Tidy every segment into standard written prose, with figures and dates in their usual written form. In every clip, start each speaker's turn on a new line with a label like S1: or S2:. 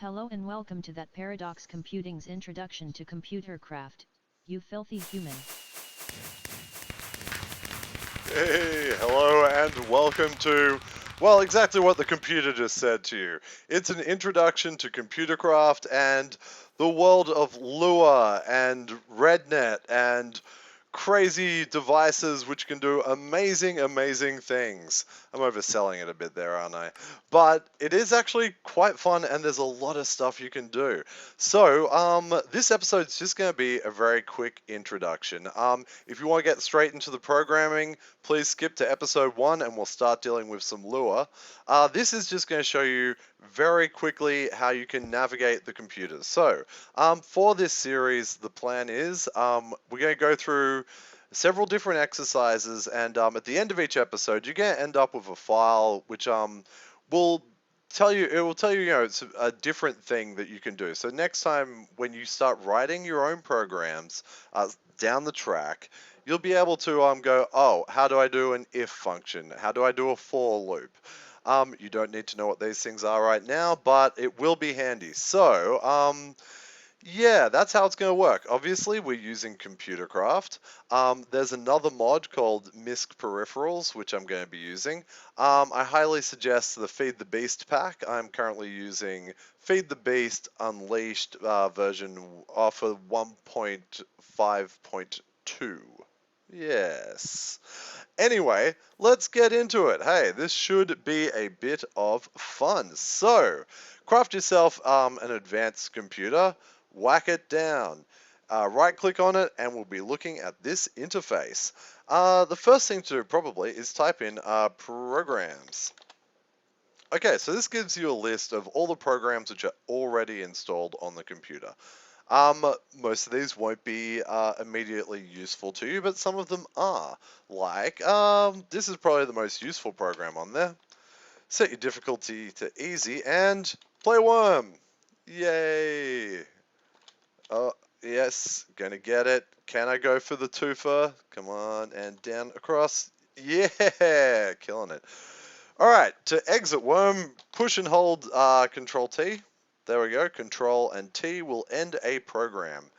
S1: Hello and welcome to that Paradox Computing's Introduction to ComputerCraft, you filthy human.
S2: Hey, hello and welcome to, well, exactly what the computer just said to you. It's an introduction to ComputerCraft and the world of Lua and RedNet and crazy devices which can do amazing, amazing things. I'm overselling it a bit there, aren't I? But it is actually quite fun and there's a lot of stuff you can do. So, this episode's just going to be a very quick introduction. If you want to get straight into the programming, please skip to episode 1 and we'll start dealing with some Lua. This is just going to show you very quickly how you can navigate the computer. So, for this series, the plan is we're going to go through several different exercises, and at the end of each episode, you're going to end up with a file which will tell you, it's a different thing that you can do. So next time when you start writing your own programs down the track, you'll be able to go, oh, how do I do an if function? How do I do a for loop? You don't need to know what these things are right now, but it will be handy. So, yeah, that's how it's going to work. Obviously, we're using ComputerCraft. There's another mod called MISC Peripherals, which I'm going to be using. I highly suggest the Feed the Beast pack. I'm currently using Feed the Beast Unleashed version for 1.5.2. Yes. Anyway, let's get into it. Hey, this should be a bit of fun. So, craft yourself an advanced computer, whack it down. Right click on it and we'll be looking at this interface. The first thing to do probably is type in programs. Okay, so this gives you a list of all the programs which are already installed on the computer. Most of these won't be immediately useful to you, but some of them are. Like, this is probably the most useful program on there. Set your difficulty to easy and play worm. Yay! Oh, yes, gonna get it. Can I go for the twofer? Come on, and down across. Yeah, killing it. Alright, to exit worm, push and hold Control T. There we go, Control and T will end a program.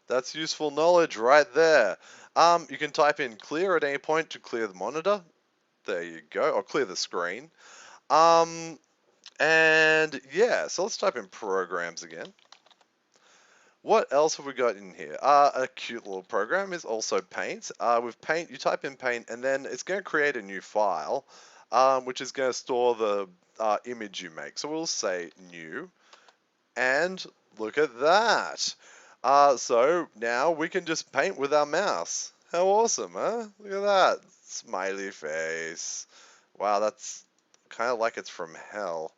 S2: That's useful knowledge right there. You can type in clear at any point to clear the monitor. There you go, or clear the screen. And yeah, so let's type in programs again. What else have we got in here? A cute little program is also Paint. With Paint, you type in Paint, and then it's going to create a new file, which is going to store the image you make. So we'll say New, and look at that. So now we can just paint with our mouse. How awesome, huh? Look at that. Smiley face. Wow, that's kind of like it's from hell.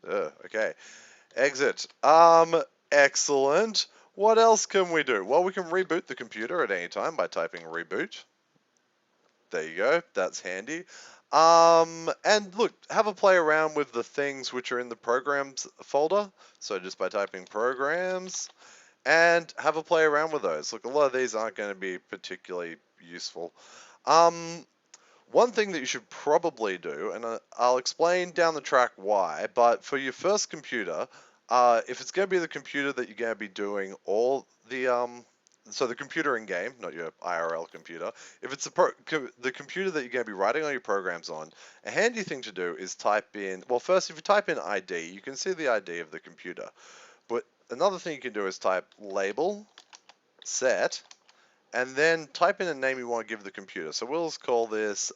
S2: Okay. Exit. Excellent. What else can we do? Well, we can reboot the computer at any time by typing reboot. There you go. That's handy. And look, have a play around with the things which are in the programs folder. So just by typing programs and have a play around with those. Look, a lot of these aren't going to be particularly useful. One thing that you should probably do, and I'll explain down the track why, but for your first computer, if it's going to be the computer that you're going to be doing all the so the computer in game, not your IRL computer, if it's the computer that you're going to be writing all your programs on, a handy thing to do is type in, well, first, if you type in ID, you can see the ID of the computer. But another thing you can do is type label, set, and then type in a name you want to give the computer. So we'll just call this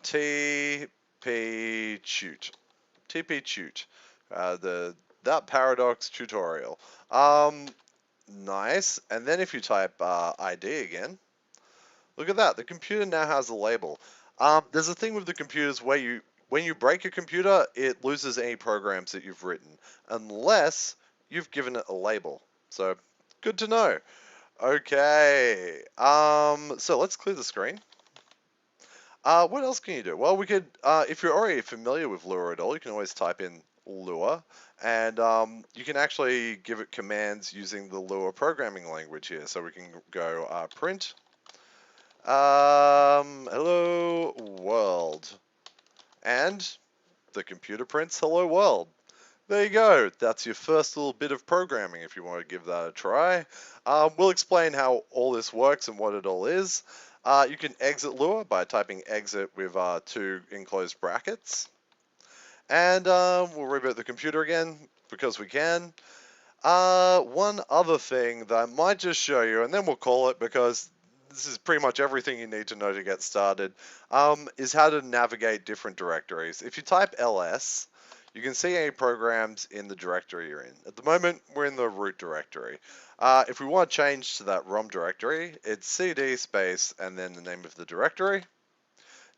S2: TP Tute. TP Tute. That paradox tutorial. Nice. And then if you type ID again, look at that. The computer now has a label. There's a thing with the computers where when you break a computer, it loses any programs that you've written, unless you've given it a label. So, good to know. Okay, so let's clear the screen. What else can you do? Well, we could, if you're already familiar with Lua at all, you can always type in Lua, and you can actually give it commands using the Lua programming language here. So we can go print, hello world, and the computer prints hello world. There you go. That's your first little bit of programming if you want to give that a try. We'll explain how all this works and what it all is. You can exit Lua by typing exit with 2 enclosed brackets. And we'll reboot the computer again because we can. One other thing that I might just show you, and then we'll call it because this is pretty much everything you need to know to get started, is how to navigate different directories. If you type ls, you can see any programs in the directory you're in. At the moment, we're in the root directory. If we want to change to that ROM directory, it's cd space and then the name of the directory.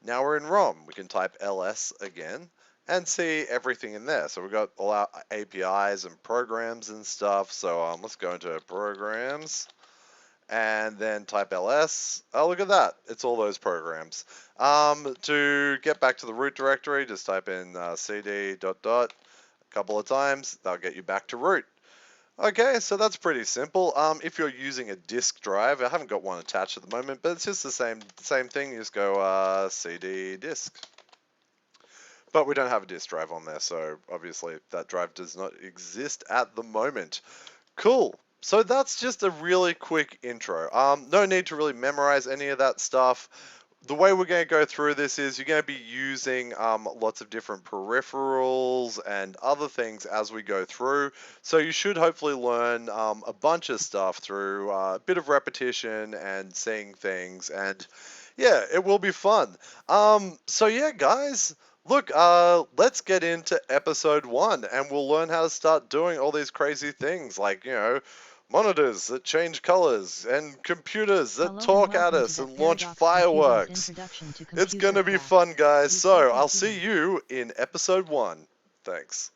S2: Now we're in ROM. We can type ls again and see everything in there. So we've got all our APIs and programs and stuff. So let's go into programs and then type ls. Oh, look at that. It's all those programs. To get back to the root directory, just type in cd ... a couple of times. That'll get you back to root. Okay, so that's pretty simple. If you're using a disk drive, I haven't got one attached at the moment, but it's just the same thing. You just go cd disk. But we don't have a disk drive on there, so obviously that drive does not exist at the moment. Cool. So that's just a really quick intro. No need to really memorize any of that stuff. The way we're going to go through this is you're going to be using lots of different peripherals and other things as we go through. So you should hopefully learn a bunch of stuff through a bit of repetition and seeing things. And yeah, it will be fun. So yeah, guys. Look, let's get into episode 1 and we'll learn how to start doing all these crazy things like, monitors that change colors and computers that talk at us and launch fireworks. It's going to be fun, guys. So I'll see you in episode 1. Thanks.